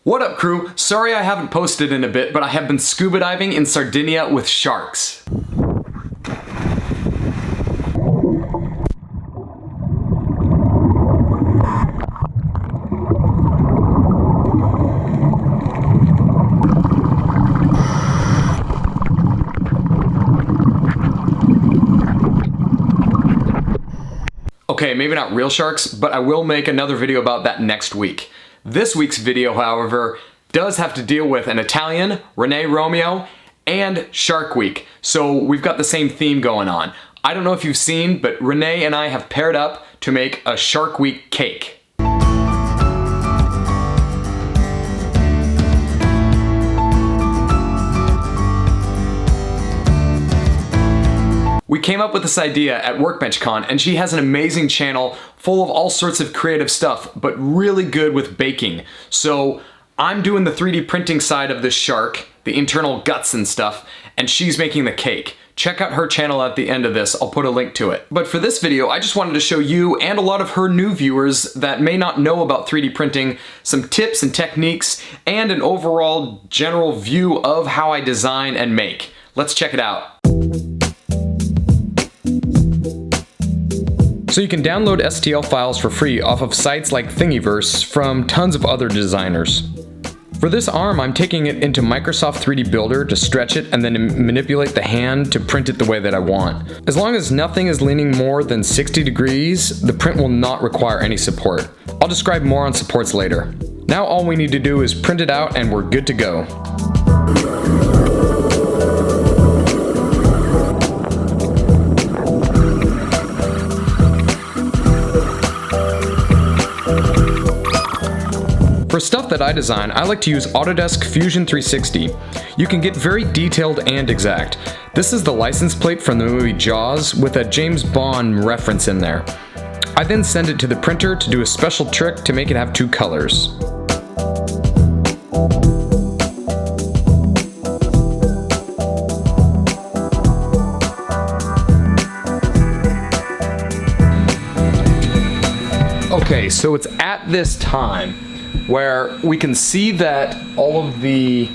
What up, crew? Sorry I haven't posted in a bit, but I have been scuba diving in Sardinia with sharks. Okay, maybe not real sharks, but I will make another video about that next week. This week's video, however, does have to deal with an Italian, Renee Romeo, and Shark Week. So we've got the same theme going on. I don't know if you've seen, but Renee and I have paired up to make a Shark Week cake. We came up with this idea at WorkbenchCon, and she has an amazing channel full of all sorts of creative stuff, but really good with baking. So I'm doing the 3D printing side of this shark, the internal guts and stuff, and she's making the cake. Check out her channel at the end of this, I'll put a link to it. But for this video, I just wanted to show you and a lot of her new viewers that may not know about 3D printing some tips and techniques and an overall general view of how I design and make. Let's check it out. So you can download STL files for free off of sites like Thingiverse from tons of other designers. For this arm, I'm taking it into Microsoft 3D Builder to stretch it and then manipulate the hand to print it the way that I want. As long as nothing is leaning more than 60 degrees, the print will not require any support. I'll describe more on supports later. Now all we need to do is print it out and we're good to go. For stuff that I design, I like to use Autodesk Fusion 360. You can get very detailed and exact. This is the license plate from the movie Jaws with a James Bond reference in there. I then send it to the printer to do a special trick to make it have two colors. Okay, so it's at this time where we can see that all of the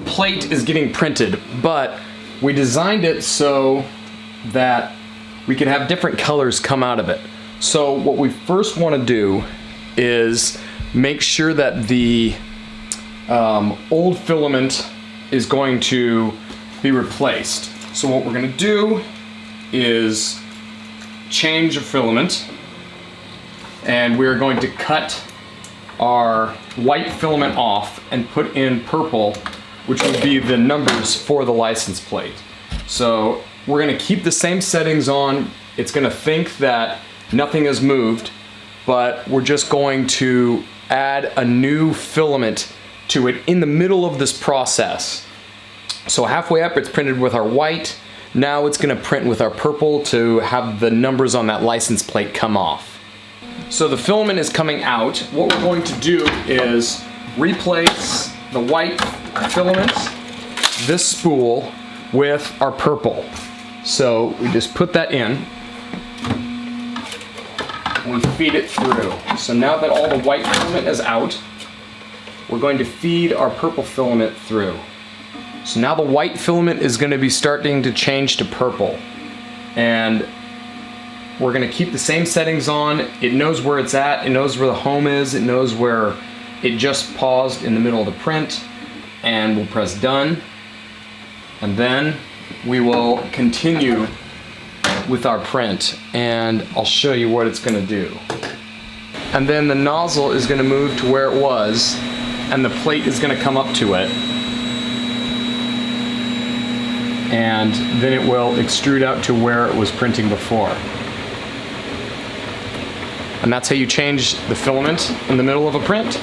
plate is getting printed, but we designed it so that we could have different colors come out of it. So what we first want to do is make sure that the old filament is going to be replaced. So what we're going to do is change a filament, and we're going to cut our white filament off and put in purple, which would be the numbers for the license plate. So we're going to keep the same settings on. It's going to think that nothing has moved, but we're just going to add a new filament to it in the middle of this process. So halfway up it's printed with our white. Now it's going to print with our purple to have the numbers on that license plate come off. So the filament is coming out. What we're going to do is replace the white filament, this spool, with our purple. So we just put that in, and we feed it through. So now that all the white filament is out, we're going to feed our purple filament through. So now the white filament is going to be starting to change to purple. And we're going to keep the same settings on. It knows where it's at, it knows where the home is, it knows where it just paused in the middle of the print, and we'll press done. And then we will continue with our print, and I'll show you what it's going to do. And then the nozzle is going to move to where it was, and the plate is going to come up to it. And then it will extrude out to where it was printing before. And that's how you change the filament in the middle of a print.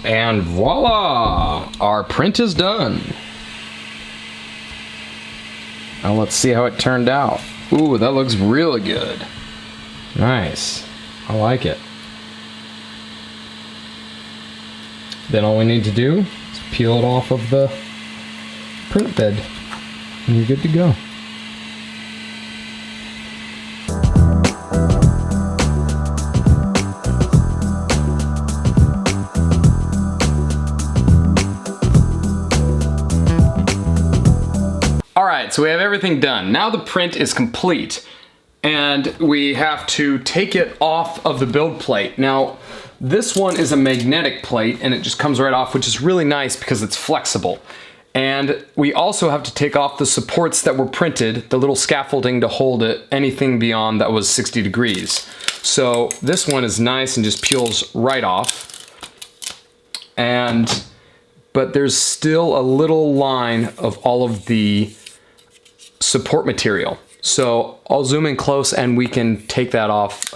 And voila! Our print is done. Now let's see how it turned out. Ooh, that looks really good. Nice. I like it. Then all we need to do is peel it off of the print bed, and you're good to go. Alright, so we have everything done. Now the print is complete, and we have to take it off of the build plate. Now, this one is a magnetic plate, and it just comes right off, which is really nice because it's flexible. And we also have to take off the supports that were printed, the little scaffolding to hold it, anything beyond that was 60 degrees. So this one is nice and just peels right off. But there's still a little line of all of the support material. So I'll zoom in close and we can take that off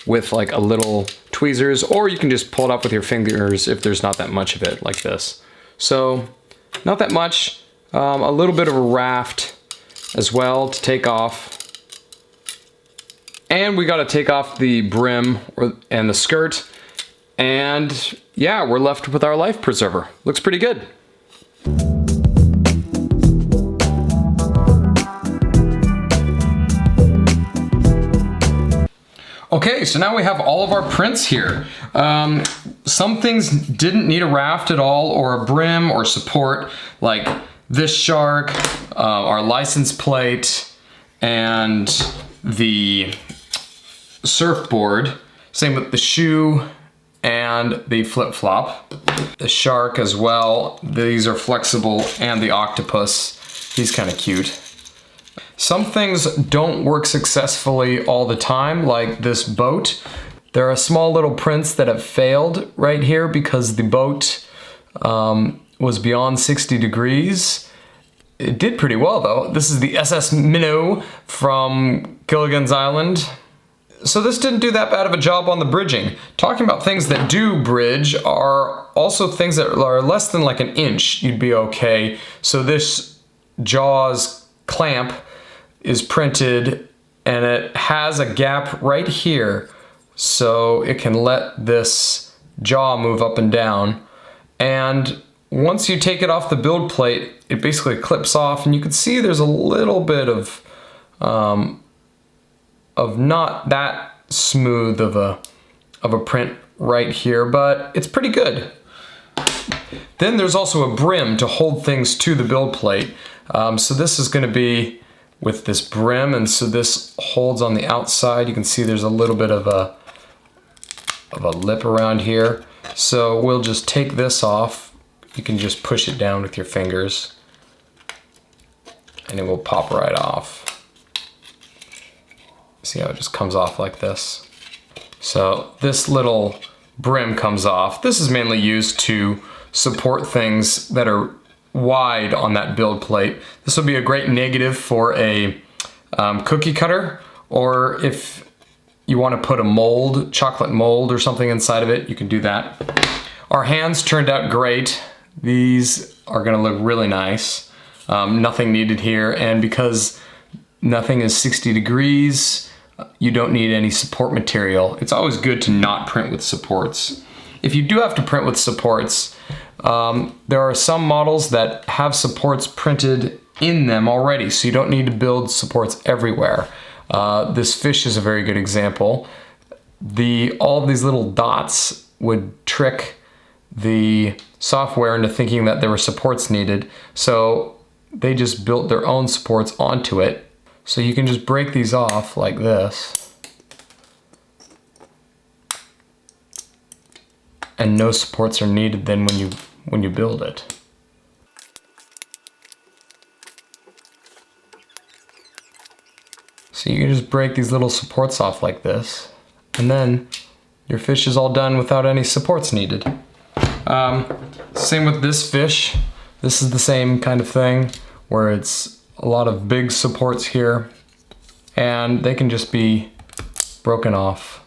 with like a little tweezers, or you can just pull it up with your fingers if there's not that much of it, like this. So not that much, a little bit of a raft as well to take off. And we got to take off the brim and the skirt, and yeah, we're left with our life preserver. Looks pretty good. Okay, so now we have all of our prints here. Some things didn't need a raft at all, or a brim or support, like this shark, our license plate, and the surfboard. Same with the shoe and the flip-flop. The shark as well. These are flexible, and the octopus. He's kind of cute. Some things don't work successfully all the time, like this boat. There are small little prints that have failed right here because the boat was beyond 60 degrees. It did pretty well though. This is the SS Minnow from Gilligan's Island. So this didn't do that bad of a job on the bridging. Talking about things that do bridge are also things that are less than like an inch, you'd be okay. So this Jaws clamp is printed, and it has a gap right here so it can let this jaw move up and down. And once you take it off the build plate, it basically clips off, and you can see there's a little bit of not that smooth of a print right here, but it's pretty good. Then there's also a brim to hold things to the build plate. So this is going to be with this brim, and so this holds on the outside. You can see there's a little bit of a lip around here. So we'll just take this off. You can just push it down with your fingers, and it will pop right off. See how it just comes off like this? So this little brim comes off. This is mainly used to support things that are wide on that build plate. This will be a great negative for a cookie cutter, or if you want to put a mold, chocolate mold or something inside of it, you can do that. Our hands turned out great. These are gonna look really nice. Nothing needed here, and because nothing is 60 degrees, you don't need any support material. It's always good to not print with supports. If you do have to print with supports, there are some models that have supports printed in them already, so you don't need to build supports everywhere. This fish is a very good example. All of these little dots would trick the software into thinking that there were supports needed, so they just built their own supports onto it. So you can just break these off like this, and no supports are needed then when you build it. So you can just break these little supports off like this, and then your fish is all done without any supports needed. Same with this fish. This is the same kind of thing, where it's a lot of big supports here, and they can just be broken off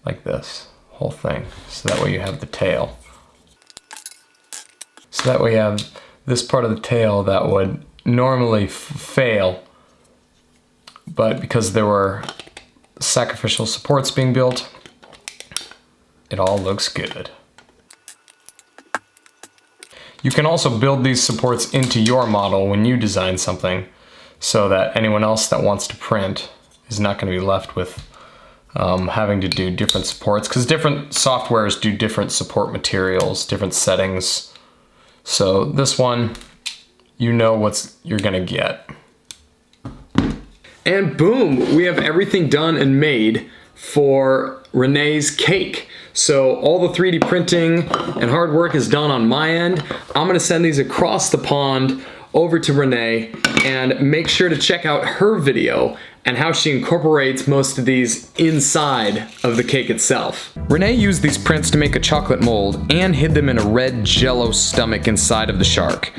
like this, whole thing. So that way you have the tail. So that way you have this part of the tail that would normally fail, but because there were sacrificial supports being built, it all looks good. You can also build these supports into your model when you design something so that anyone else that wants to print is not going to be left with having to do different supports, because different softwares do different support materials, different settings. So this one, you know what you're going to get. And boom, we have everything done and made for Renee's cake. So all the 3D printing and hard work is done on my end. I'm gonna send these across the pond over to Renee, and make sure to check out her video and how she incorporates most of these inside of the cake itself. Renee used these prints to make a chocolate mold and hid them in a red jello stomach inside of the shark.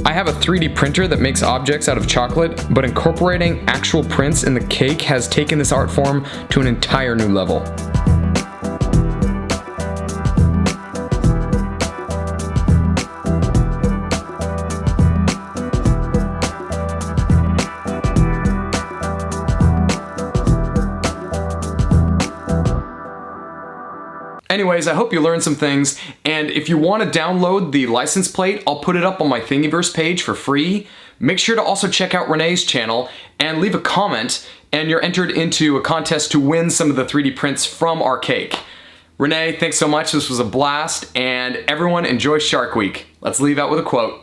I have a 3D printer that makes objects out of chocolate, but incorporating actual prints in the cake has taken this art form to an entire new level. Anyways, I hope you learned some things, and if you want to download the license plate, I'll put it up on my Thingiverse page for free. Make sure to also check out Renee's channel and leave a comment, and you're entered into a contest to win some of the 3D prints from our cake. Renee, thanks so much. This was a blast, and everyone enjoy Shark Week. Let's leave out with a quote.